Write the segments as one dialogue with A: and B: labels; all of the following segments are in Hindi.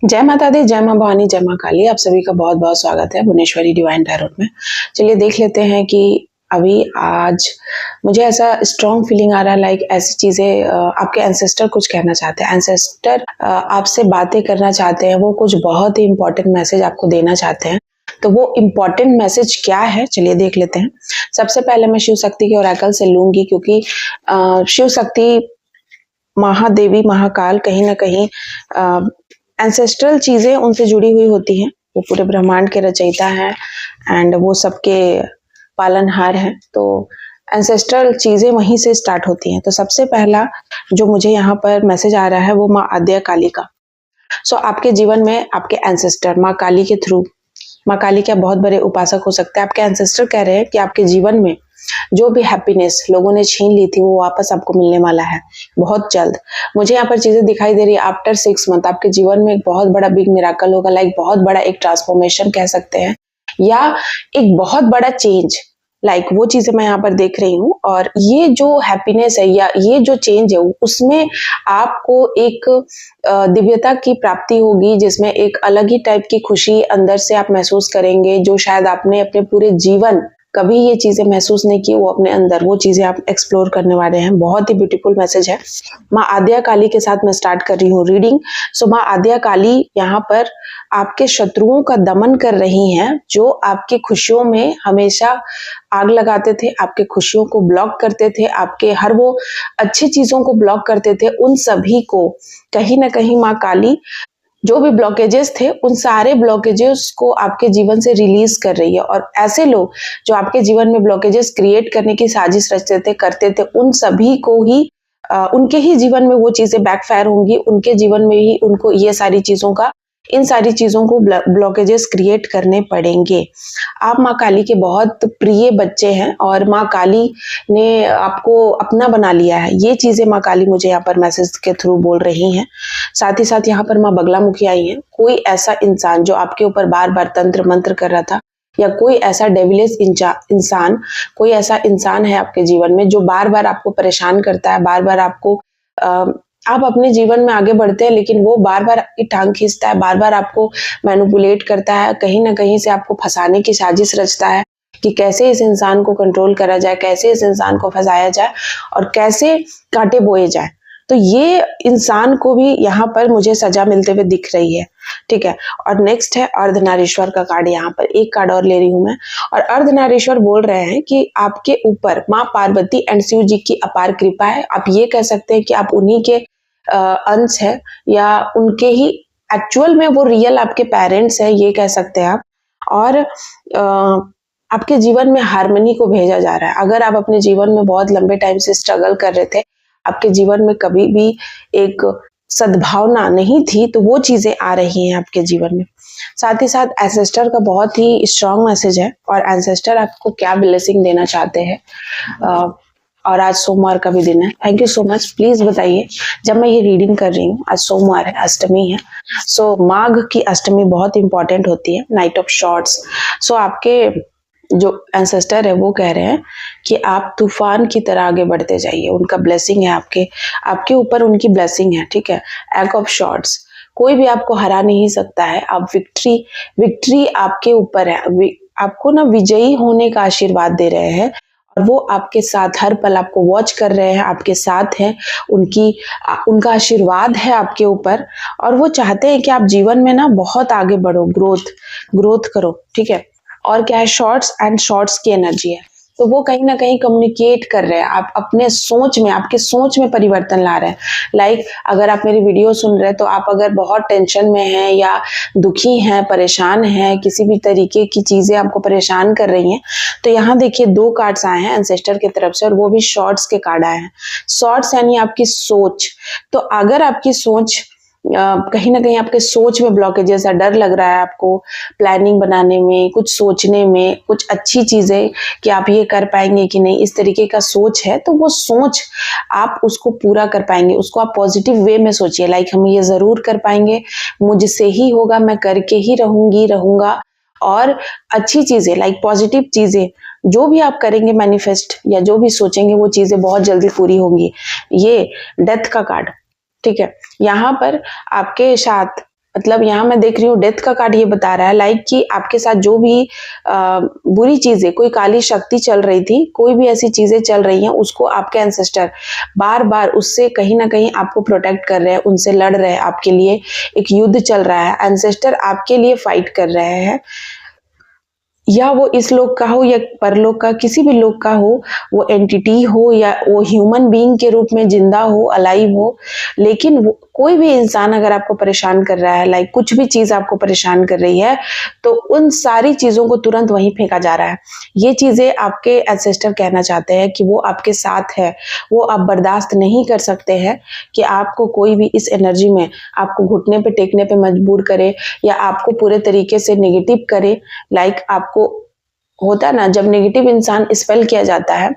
A: जय माता दी, जय माँ भवानी, जय माँ काली। आप सभी का बहुत बहुत स्वागत है भुवनेश्वरी डिवाइन टैरोट में। चलिए देख लेते हैं कि अभी आज मुझे ऐसा स्ट्रॉन्ग फीलिंग आ रहा है, लाइक ऐसी चीजें आपके एंसेस्टर कुछ कहना चाहते हैं। एंसेस्टर आपसे बातें करना चाहते हैं, वो कुछ बहुत ही इंपॉर्टेंट मैसेज आपको देना चाहते हैं। तो वो इम्पोर्टेंट मैसेज क्या है, चलिए देख लेते हैं। सबसे पहले मैं शिव शक्ति के ओरेकल से लूंगी, क्योंकि शिव शक्ति, महादेवी, महाकाल कहीं ना कहीं एंसेस्ट्रल चीजें उनसे जुड़ी हुई होती हैं। वो पूरे ब्रह्मांड के रचयिता हैं एंड वो सबके पालनहार हैं। तो एंसेस्ट्रल चीजें वहीं से स्टार्ट होती हैं। तो सबसे पहला जो मुझे यहाँ पर मैसेज आ रहा है वो माँ आद्या काली का। सो आपके जीवन में आपके एंसेस्टर माँ काली के थ्रू, माँ काली के बहुत बड़े उपासक हो सकते हैं। आपके एंसेस्टर कह रहे हैं कि आपके जीवन में जो भी हैप्पीनेस लोगों ने छीन ली थी वो वापस आपको मिलने वाला है बहुत जल्द। मुझे यहाँ पर चीजें दिखाई दे रही है। आफ्टर 6 मंथ आपके जीवन में एक बहुत बड़ा बिग मिराकल होगा, लाइक बहुत बड़ा एक ट्रांसफॉर्मेशन कह सकते हैं, या एक बहुत बड़ा चेंज, लाइक वो चीजें मैं यहाँ पर देख रही हूँ। और ये जो हैप्पीनेस है या ये जो चेंज है उसमें आपको एक दिव्यता की प्राप्ति होगी, जिसमें एक अलग ही टाइप की खुशी अंदर से आप महसूस करेंगे, जो शायद आपने अपने पूरे जीवन कभी ये चीजें महसूस नहीं की। वो अपने अंदर वो चीजें आप एक्सप्लोर करने वाले हैं। बहुत ही ब्यूटीफुल मैसेज है। माँ आद्या काली के साथ मैं स्टार्ट कर रही हूँ रीडिंग। सो माँ आद्या काली यहाँ पर आपके शत्रुओं का दमन कर रही हैं, जो आपकी खुशियों में हमेशा आग लगाते थे, आपके खुशियों को ब्लॉक करते थे, आपके हर वो अच्छी चीजों को ब्लॉक करते थे। उन सभी को कहीं ना कहीं माँ काली जो भी ब्लॉकेजेस थे, उन सारे ब्लॉकेजेस को आपके जीवन से रिलीज कर रही है। और ऐसे लोग जो आपके जीवन में ब्लॉकेजेस क्रिएट करने की साजिश रचते थे, करते थे, उन सभी को ही उनके ही जीवन में वो चीजें बैकफायर होंगी। उनके जीवन में ही उनको ये सारी चीजों का, इन सारी चीजों को ब्लॉकेजेस क्रिएट करने पड़ेंगे। आप माँ काली के बहुत प्रिय बच्चे हैं और माँ काली ने आपको अपना बना लिया है। ये चीजें माँ काली मुझे यहाँ पर मैसेज के थ्रू बोल रही हैं। साथ ही साथ यहाँ पर माँ बगलामुखी आई है। कोई ऐसा इंसान जो आपके ऊपर बार बार तंत्र मंत्र कर रहा था, या कोई ऐसा डेविलियस इंसान, कोई ऐसा इंसान है आपके जीवन में जो बार बार आपको परेशान करता है, बार बार आपको आप अपने जीवन में आगे बढ़ते हैं लेकिन वो बार बार आपकी टांग खींचता है, बार बार आपको मैनिपुलेट करता है, कहीं ना कहीं से आपको फंसाने की साजिश रचता है कि कैसे इस इंसान को कंट्रोल करा जाए, कैसे इस इंसान को फंसाया जाए और कैसे कांटे बोए जाए। तो ये इंसान को भी यहाँ पर मुझे सजा मिलते हुए दिख रही है। ठीक है। और नेक्स्ट है अर्धनारीश्वर का कार्ड। यहाँ पर एक कार्ड और ले रही हूं मैं। और अर्धनारीश्वर बोल रहे हैं कि आपके ऊपर माँ पार्वती एंड शिव जी की अपार कृपा है। आप ये कह सकते हैं कि आप उन्हीं के अंश है, या उनके ही एक्चुअल में वो रियल आपके पेरेंट्स है, ये कह सकते हैं आप। और आपके जीवन में हार्मनी को भेजा जा रहा है। अगर आप अपने जीवन में बहुत लंबे टाइम से स्ट्रगल कर रहे थे, आपके जीवन में कभी भी एक सद्भावना नहीं थी, तो वो चीजें आ रही हैं आपके जीवन में। साथ ही साथ एंसेस्टर का बहुत ही स्ट्रॉन्ग मैसेज है। और एंसेस्टर आपको क्या ब्लेसिंग देना चाहते हैं, और आज सोमवार का भी दिन है। Thank you so much. Please बताइए, जब मैं ये रीडिंग कर रही हूँ, आज सोमवार है, अष्टमी है। सो माघ की अष्टमी बहुत इंपॉर्टेंट होती है, नाइट ऑफ शॉर्ट्स। सो आपके जो एंसेस्टर है वो कह रहे हैं कि आप तूफान की तरह आगे बढ़ते जाइए। उनका ब्लेसिंग है आपके ऊपर, उनकी ब्लेसिंग है। ठीक है। एग ऑफ शॉर्ट्स, कोई भी आपको हरा नहीं सकता है। आप विक्ट्री आपके ऊपर है। आपको ना विजयी होने का आशीर्वाद दे रहे हैं, और वो आपके साथ हर पल आपको वॉच कर रहे हैं, आपके साथ हैं। उनका आशीर्वाद है आपके ऊपर, और वो चाहते हैं कि आप जीवन में ना बहुत आगे बढ़ो, ग्रोथ करो। ठीक है। और क्या है, शॉर्ट्स एंड शॉर्ट्स की एनर्जी है। तो वो कहीं ना कहीं कम्युनिकेट कर रहे हैं। आप अपने सोच में, आपके सोच में परिवर्तन ला रहे हैं। लाइक अगर आप मेरी वीडियो सुन रहे हैं, तो आप अगर बहुत टेंशन में हैं या दुखी हैं, परेशान हैं, किसी भी तरीके की चीजें आपको परेशान कर रही हैं, तो यहाँ देखिए 2 कार्ड्स आए हैं एंसेस्टर की तरफ से, और वो भी शॉर्ट्स के कार्ड आए हैं। शॉर्ट्स यानी आपकी सोच। तो अगर आपकी सोच कहीं ना कहीं आपके सोच में ब्लॉकेजेस है, डर लग रहा है आपको प्लानिंग बनाने में, कुछ सोचने में, कुछ अच्छी चीजें कि आप ये कर पाएंगे कि नहीं, इस तरीके का सोच है, तो वो सोच आप उसको पूरा कर पाएंगे। उसको आप पॉजिटिव वे में सोचिए, लाइक हम ये जरूर कर पाएंगे, मुझसे ही होगा, मैं करके ही रहूंगा। और अच्छी चीजें, लाइक पॉजिटिव चीजें जो भी आप करेंगे मैनिफेस्ट, या जो भी सोचेंगे, वो चीजें बहुत जल्दी पूरी होंगी। ये डेथ का कार्ड। ठीक है। यहाँ पर आपके साथ मतलब यहाँ मैं देख रही हूँ डेथ का कार्ड ये बता रहा है लाइक कि आपके साथ जो भी बुरी चीजें, कोई काली शक्ति चल रही थी, कोई भी ऐसी चीजें चल रही हैं, उसको आपके एंसेस्टर बार बार उससे कहीं ना कहीं आपको प्रोटेक्ट कर रहे हैं, उनसे लड़ रहे हैं, आपके लिए एक युद्ध चल रहा है। एंसेस्टर आपके लिए फाइट कर रहे हैं, या वो इस लोक का हो या परलोक का, किसी भी लोक का हो, वो एंटिटी हो या वो ह्यूमन बीइंग के रूप में जिंदा हो, अलाइव हो, लेकिन वो कोई भी इंसान अगर आपको परेशान कर रहा है, लाइक कुछ भी चीज आपको परेशान कर रही है, तो उन सारी चीजों को तुरंत वहीं फेंका जा रहा है। ये चीजें आपके एंसेस्टर कहना चाहते हैं कि वो आपके साथ है, वो आप बर्दाश्त नहीं कर सकते हैं कि आपको कोई भी इस एनर्जी में आपको घुटने पे टेकने पे मजबूर करे या आपको पूरे तरीके से नेगेटिव करे। लाइक आपको होता है ना, जब नेगेटिव इंसान स्पेल किया जाता है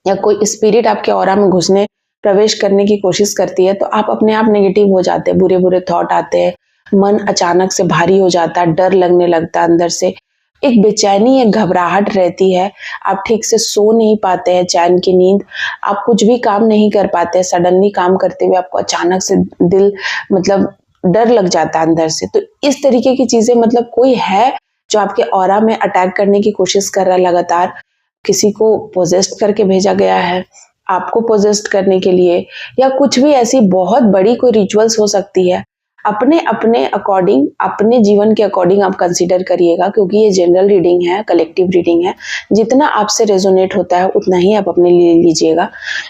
A: या कोई स्पिरिट आपके ऑरा में घुसने प्रवेश करने की कोशिश करती है, तो आप अपने आप नेगेटिव हो जाते हैं, बुरे बुरे थॉट आते हैं, मन अचानक से भारी हो जाता है, डर लगने लगता है, अंदर से एक बेचैनी, एक घबराहट रहती है, आप ठीक से सो नहीं पाते हैं, चैन की नींद, आप कुछ भी काम नहीं कर पाते, सडनली काम करते हुए आपको अचानक से दिल मतलब डर लग जाता है अंदर से। तो इस तरीके की चीजें, मतलब कोई है जो आपके ऑरा में अटैक करने की कोशिश कर रहा है लगातार, किसी को पोजेस्ट करके भेजा गया है आपको पोजेस्ट करने के लिए, या कुछ भी ऐसी बहुत बड़ी कोई रिचुअल्स हो सकती है। अपने अपने अकॉर्डिंग, अपने जीवन के अकॉर्डिंग आप कंसीडर करिएगा, क्योंकि ये जनरल रीडिंग है, कलेक्टिव रीडिंग है, जितना आपसे रेजोनेट होता है उतना ही आप अपने लिए लीजिएगा।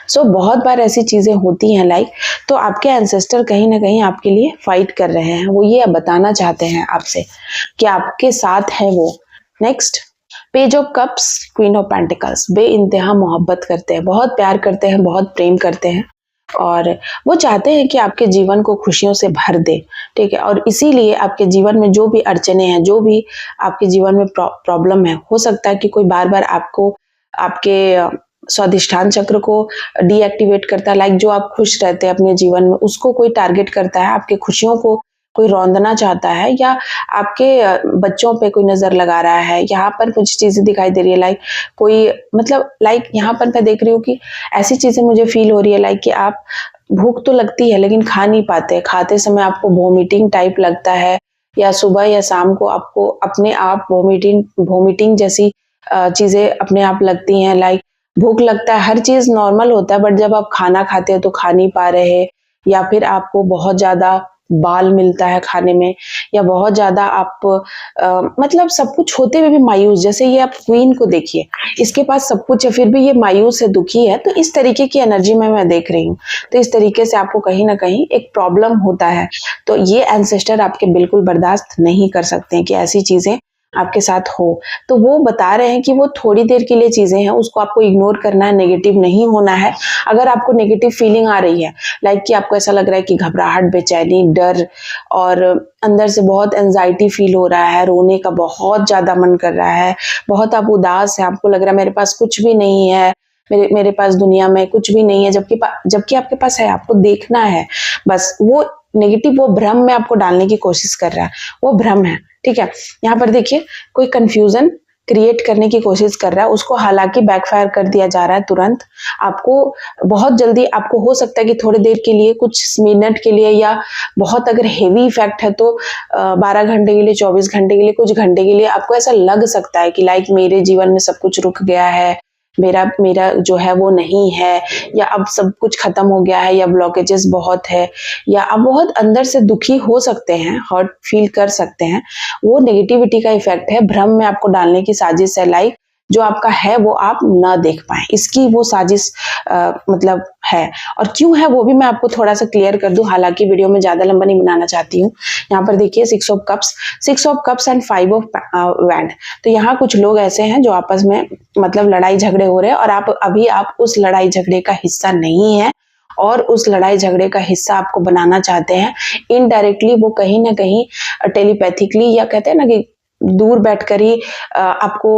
A: सो बहुत बार ऐसी चीजें होती हैं लाइक, तो आपके एंसेस्टर कहीं ना कहीं आपके लिए फाइट कर रहे हैं, वो ये बताना चाहते हैं आपसे कि आपके साथ है वो। Next, page of cups, queen of pentacles, बेइंतहा मोहब्बत करते हैं, बहुत प्यार करते हैं, बहुत प्रेम करते हैं, और वो चाहते हैं कि आपके जीवन को खुशियों से भर दे, ठीक है। और इसीलिए आपके जीवन में जो भी अड़चने हैं, जो भी आपके जीवन में प्रॉब्लम है, हो सकता है कि कोई बार बार आपको आपके स्वादिष्ठान चक्र को डीएक्टिवेट करता है, लाइक जो आप खुश रहते हैं अपने जीवन में, उसको कोई टारगेट करता है, आपके खुशियों को कोई रौंदना चाहता है, या आपके बच्चों पे कोई नजर लगा रहा है। यहाँ पर कुछ चीजें दिखाई दे रही है, लाइक कोई मतलब लाइक यहाँ पर मैं देख रही हूँ कि ऐसी चीजें मुझे फील हो रही है लाइक कि आप भूख तो लगती है लेकिन खा नहीं पाते, खाते समय आपको वोमिटिंग टाइप लगता है, या सुबह या शाम को आपको अपने आप वोमिटिंग जैसी चीजें अपने आप लगती हैं। लाइक भूख लगता है, हर चीज नॉर्मल होता है, बट जब आप खाना खाते हैं तो खा नहीं पा रहे, या फिर आपको बहुत ज्यादा बाल मिलता है खाने में, या बहुत ज्यादा आप मतलब सब कुछ होते हुए भी मायूस, जैसे ये आप क्वीन को देखिए, इसके पास सब कुछ है फिर भी ये मायूस है, दुखी है। तो इस तरीके की एनर्जी में मैं देख रही हूँ। तो इस तरीके से आपको कहीं ना कहीं एक प्रॉब्लम होता है, तो ये एंसेस्टर आपके बिल्कुल बर्दाश्त नहीं कर सकते हैं कि ऐसी चीजें आपके साथ हो। तो वो बता रहे हैं कि वो थोड़ी देर के लिए चीजें हैं, उसको आपको इग्नोर करना है, नेगेटिव नहीं होना है। अगर आपको नेगेटिव फीलिंग आ रही है, लाइक कि आपको ऐसा लग रहा है कि घबराहट, बेचैनी, डर, और अंदर से बहुत एंजाइटी फील हो रहा है, रोने का बहुत ज्यादा मन कर रहा है, बहुत आप उदास है, आपको लग रहा है मेरे पास कुछ भी नहीं है, मेरे पास दुनिया में कुछ भी नहीं है, जबकि आपके पास है, आपको देखना है। बस वो नेगेटिव, वो भ्रम में आपको डालने की कोशिश कर रहा है, वो भ्रम है, ठीक है। यहाँ पर देखिए कोई कंफ्यूजन क्रिएट करने की कोशिश कर रहा है, उसको हालांकि बैकफायर कर दिया जा रहा है तुरंत। आपको बहुत जल्दी, आपको हो सकता है कि थोड़ी देर के लिए, कुछ मिनट के लिए, या बहुत अगर हेवी इफेक्ट है तो 12 घंटे के लिए, 24 घंटे के लिए, कुछ घंटे के लिए आपको ऐसा लग सकता है कि लाइक मेरे जीवन में सब कुछ रुक गया है, मेरा जो है वो नहीं है, या अब सब कुछ खत्म हो गया है, या ब्लॉकेजेस बहुत है, या आप बहुत अंदर से दुखी हो सकते हैं, हर्ट फील कर सकते हैं। वो नेगेटिविटी का इफेक्ट है, भ्रम में आपको डालने की साजिश है, लाइक जो आपका है वो आप ना देख पाए, इसकी वो साजिश मतलब है। और क्यों है वो भी मैं आपको थोड़ा सा क्लियर कर दूं, हालांकि वीडियो में ज्यादा लंबा नहीं बनाना चाहती हूँ। यहाँ पर देखिए 6 of cups and 5 of wand. तो यहाँ कुछ लोग ऐसे हैं जो आपस में मतलब लड़ाई झगड़े हो रहे हैं, और आप उस लड़ाई झगड़े का हिस्सा नहीं है, और उस लड़ाई झगड़े का हिस्सा आपको बनाना चाहते हैं। इनडायरेक्टली वो कहीं ना कहीं टेलीपैथिकली, या कहते हैं ना कि दूर बैठकर ही आपको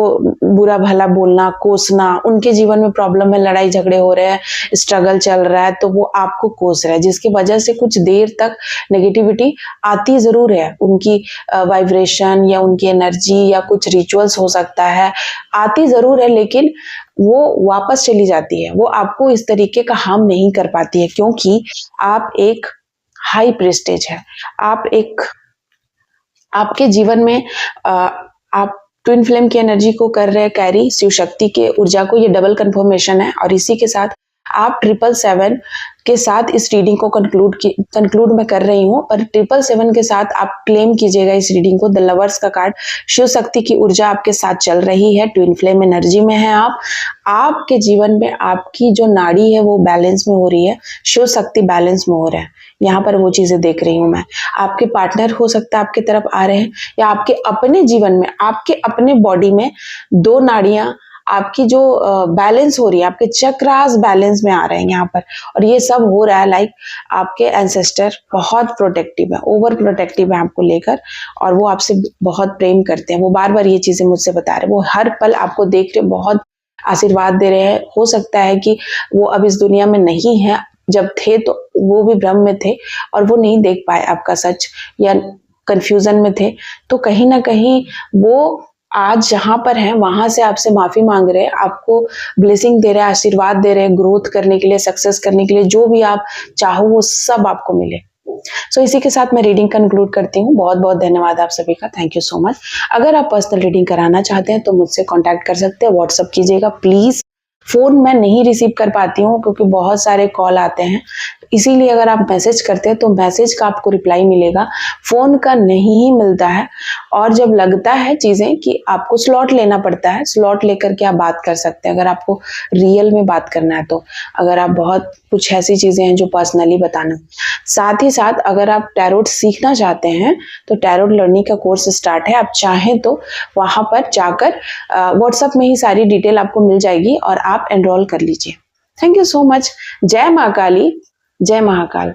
A: बुरा भला बोलना, कोसना, उनके जीवन में प्रॉब्लम है, लड़ाई झगड़े हो रहे हैं, स्ट्रगल चल रहा है, तो वो आपको कोस रहा है, जिसकी वजह से कुछ देर तक नेगेटिविटी आती जरूर है, उनकी वाइब्रेशन या उनकी एनर्जी या कुछ रिचुअल्स हो सकता है, आती जरूर है, लेकिन वो वापस चली जाती है, वो आपको इस तरीके का हार्म नहीं कर पाती है, क्योंकि आप एक हाई प्रेस्टेज है, आप एक आपके जीवन में आप ट्विन फ्लेम की एनर्जी को कर रहे हैं कैरी, शिव शक्ति के ऊर्जा को, ये डबल कंफर्मेशन है। और इसी के साथ आप 777 के साथ इस रीडिंग को कंक्लूड मैं कर रही हूँ, पर 777 के साथ आप क्लेम कीजिएगा इस रीडिंग को। द लवर्स का कार्ड, शिव शक्ति की ऊर्जा आपके साथ चल रही है, ट्विन फ्लेम एनर्जी में है आप। आपके जीवन में आपकी जो नाड़ी है वो बैलेंस में हो रही है, शिव शक्ति बैलेंस में हो रहा है। यहाँ पर वो चीजें देख रही हूँ मैं। आपके पार्टनर हो सकता है आपके तरफ आ रहे हैं, या आपके अपने जीवन में, आपके अपने बॉडी में दो नाड़ियां आपकी जो बैलेंस हो रही है, आपके चक्रास बैलेंस में आ रहे हैं यहाँ पर। और ये सब हो रहा है लाइक आपके एंसेस्टर बहुत प्रोटेक्टिव है, ओवर प्रोटेक्टिव है आपको लेकर, और वो आपसे बहुत प्रेम करते हैं। वो बार बार ये चीजें मुझसे बता रहे हैं, वो हर पल आपको देख रहे, बहुत आशीर्वाद दे रहे हैं। हो सकता है कि वो अब इस दुनिया में नहीं है, जब थे तो वो भी भ्रम में थे और वो नहीं देख पाए आपका सच, या कंफ्यूजन में थे। तो कहीं ना कहीं वो आज जहां पर हैं वहां से आपसे माफी मांग रहे हैं, आपको ब्लेसिंग दे रहे हैं, आशीर्वाद दे रहे हैं, ग्रोथ करने के लिए, सक्सेस करने के लिए, जो भी आप चाहो वो सब आपको मिले। सो इसी के साथ मैं रीडिंग कंक्लूड करती हूँ। बहुत बहुत धन्यवाद आप सभी का, थैंक यू सो मच। अगर आप पर्सनल रीडिंग कराना चाहते हैं तो मुझसे कांटेक्ट कर सकते हैं, व्हाट्सअप कीजिएगा प्लीज। फोन मैं नहीं रिसीव कर पाती हूँ क्योंकि बहुत सारे कॉल आते हैं, इसीलिए अगर आप मैसेज करते हैं तो मैसेज का आपको रिप्लाई मिलेगा, फोन का नहीं ही मिलता है। और जब लगता है चीजें कि आपको स्लॉट लेना पड़ता है, स्लॉट लेकर के आप बात कर सकते हैं अगर आपको रियल में बात करना है तो। अगर आप बहुत कुछ ऐसी चीजें हैं जो पर्सनली बताना। साथ ही साथ अगर आप टैरोट सीखना चाहते हैं तो टैरोट लर्निंग का कोर्स स्टार्ट है, आप चाहें तो वहां पर जाकर व्हाट्सएप में ही सारी डिटेल आपको मिल जाएगी और आप एनरोल कर लीजिए। Thank you so much. जय माँ काली, जय महाकाल।